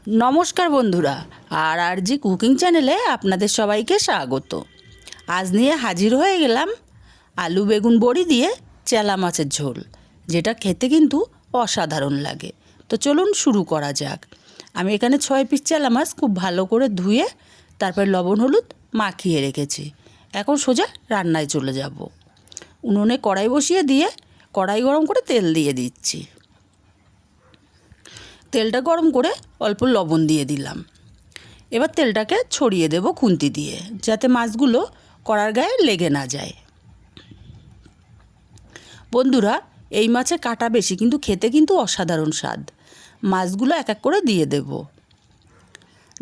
নমস্কার বন্ধুরা, আর জি কুকিং চ্যানেলে আপনাদের সবাইকে স্বাগত। আজ নিয়ে হাজির হয়ে গেলাম আলু বেগুন বড়ি দিয়ে চেলা মাছের ঝোল, যেটা খেতে কিন্তু অসাধারণ লাগে। তো চলুন শুরু করা যাক। আমি এখানে 6 পিস চেলা মাছ খুব ভালো করে ধুয়ে তারপর লবণ হলুদ মাখিয়ে রেখেছি। এখন সোজা রান্নায় চলে যাব। উনুনে কড়াই বসিয়ে দিয়ে কড়াই গরম করে তেল দিয়ে দিচ্ছি। তেলটা গরম করে অল্প লবণ দিয়ে দিলাম। এবার তেলটাকে ছড়িয়ে দেব খুন্তি দিয়ে, যাতে মাছগুলো কড়ার গায়ে লেগে না যায়। বন্ধুরা, এই মাছে কাটা বেশি, কিন্তু খেতে কিন্তু অসাধারণ স্বাদ। মাছগুলো এক এক করে দিয়ে দেব।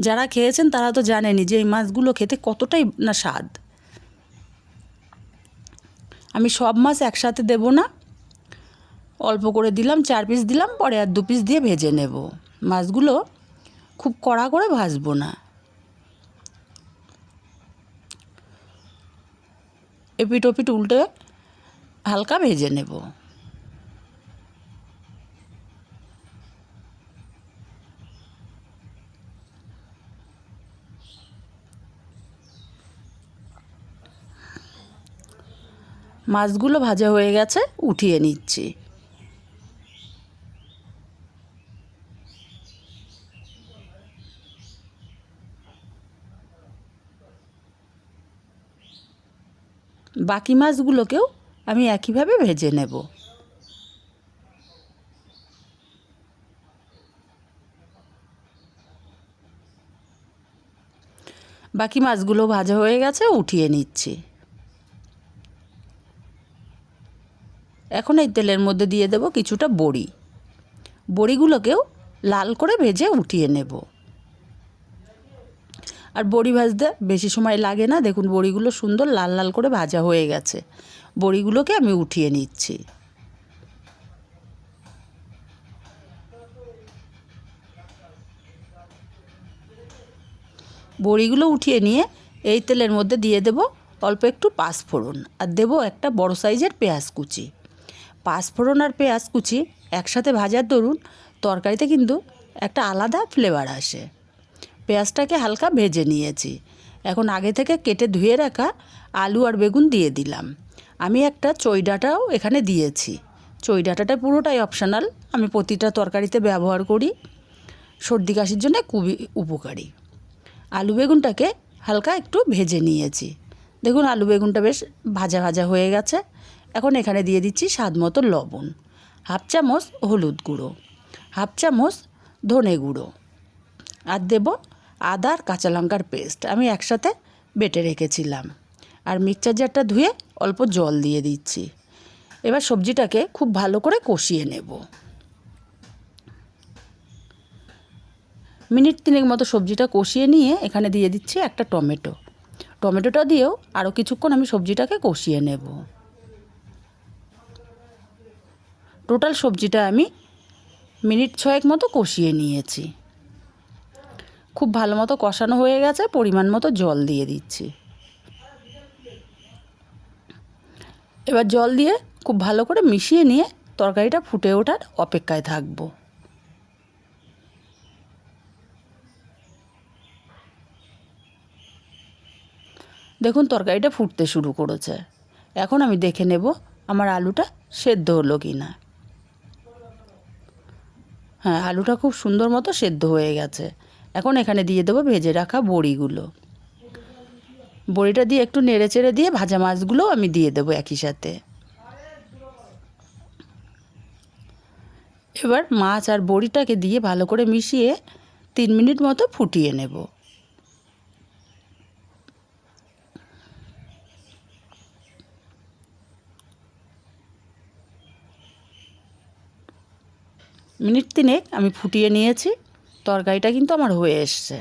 যারা খেয়েছেন তারা তো জানেনই যে এই মাছগুলো খেতে কতটাই না স্বাদ। আমি সব মাছ একসাথে দেব না, অল্প করে দিলাম, 4 পিস দিলাম, পরে আর 2 পিস দিয়ে ভেজে নেব। মাছগুলো খুব কড়া করে ভাজবো না, এপিট ওপিট উল্টে হালকা ভেজে নেব। মাছগুলো ভাজা হয়ে গেছে, উঠিয়ে নিচ্ছি। বাকি মাছগুলোকেও আমি একইভাবে ভেজে নেব। বাকি মাছগুলো ভাজা হয়ে গেছে, উঠিয়ে নিচ্ছি। এখন এই তেলের মধ্যে দিয়ে দেব কিছুটা বড়ি। বড়িগুলোকেও লাল করে ভেজে উঠিয়ে নেব। আর বড়ি ভাজতে বেশি সময় লাগে না। দেখুন, বড়িগুলো সুন্দর লাল লাল করে ভাজা হয়ে গেছে। বড়িগুলোকে আমি উঠিয়ে নিচ্ছি। বড়িগুলো উঠিয়ে নিয়ে এই তেলের মধ্যে দিয়ে দেব অল্প একটু পাঁচফোড়ন, আর দেব একটা বড় সাইজের পেঁয়াজ কুচি। পাঁচফোড়ন আর পেঁয়াজ কুচি একসাথে ভাজার দরুন তরকারিতে কিন্তু একটা আলাদা ফ্লেভার আসে। পেঁয়াজটাকে হালকা ভেজে নিয়েছি। এখন আগে থেকে কেটে ধুয়ে রাখা আলু আর বেগুন দিয়ে দিলাম। আমি একটা চই ডাঁটাও এখানে দিয়েছি। চই ডাঁটাটা পুরোটাই অপশনাল, আমি প্রতিটা তরকারিতে ব্যবহার করি। সর্দি কাশির জন্য খুবই উপকারী। আলু বেগুনটাকে হালকা একটু ভেজে নিয়েছি। দেখুন, আলু বেগুনটা বেশ ভাজা ভাজা হয়ে গেছে। এখন এখানে দিয়ে দিচ্ছি স্বাদ মতো লবণ, হাফ চামচ হলুদ গুঁড়ো, হাফ চামচ ধনে গুঁড়ো, আর দেব আদা আর কাঁচা লঙ্কার পেস্ট। আমি একসাথে বেটে রেখেছিলাম। আর মিক্সচার জারটা ধুয়ে অল্প জল দিয়ে দিচ্ছি। এবার সবজিটাকে খুব ভালো করে কষিয়ে নেব। মিনিট 3 মতো সবজিটা কষিয়ে নিয়ে এখানে দিয়ে দিচ্ছি একটা টমেটো। টমেটোটা দিয়েও আরও কিছুক্ষণ আমি সবজিটাকে কষিয়ে নেব। টোটাল সবজিটা আমি মিনিট 6 মতো কষিয়ে নিয়েছি। খুব ভালো মতো কষানো হয়ে গেছে। পরিমাণ মতো জল দিয়ে দিচ্ছি। এবার জল দিয়ে খুব ভালো করে মিশিয়ে নিয়ে তরকারিটা ফুটে ওঠার অপেক্ষায় থাকবো। দেখুন, তরকারিটা ফুটতে শুরু করেছে। এখন আমি দেখে নেব আমার আলুটা সেদ্ধ হলো কি না। হ্যাঁ, আলুটা খুব সুন্দর মতো সেদ্ধ হয়ে গেছে। এখন এখানে দিয়ে দেবো ভেজে রাখা বড়িগুলো। বড়িটা দিয়ে একটু নেড়ে চেড়ে দিয়ে ভাজা মাছগুলোও আমি দিয়ে দেবো একই সাথে। এবার মাছ আর বড়িটাকে দিয়ে ভালো করে মিশিয়ে 3 মিনিট মতো ফুটিয়ে নেব। মিনিট 3 আমি ফুটিয়ে নিয়েছি। তরকারিটা কিন্তু আমার হয়ে এসছে।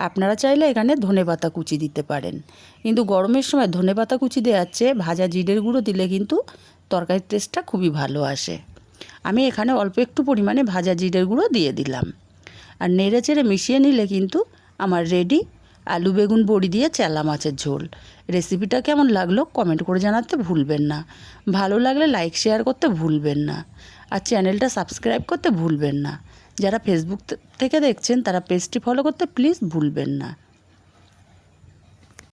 আপনারা চাইলে এখানে ধনেপাতা কুচি দিতে পারেন, কিন্তু গরমের সময় ধনেপাতা কুচি দেওয়ার চেয়ে ভাজা জিরের গুঁড়ো দিলে কিন্তু তরকারির টেস্টটা খুবই ভালো আসে। আমি এখানে অল্প একটু পরিমাণে ভাজা জিরের গুঁড়ো দিয়ে দিলাম। আর নেড়ে চেড়ে মিশিয়ে নিলে কিন্তু আমার রেডি আলু বেগুন বড়ি দিয়ে চেলা মাছের ঝোল। রেসিপিটা কেমন লাগলো কমেন্ট করে জানাতে ভুলবেন না। ভালো লাগলে লাইক শেয়ার করতে ভুলবেন না। আর চ্যানেলটা সাবস্ক্রাইব করতে ভুলবেন না, যারা ফেসবুক থেকে দেখছেন তারা পেজটি ফলো করতে প্লিজ ভুলবেন না।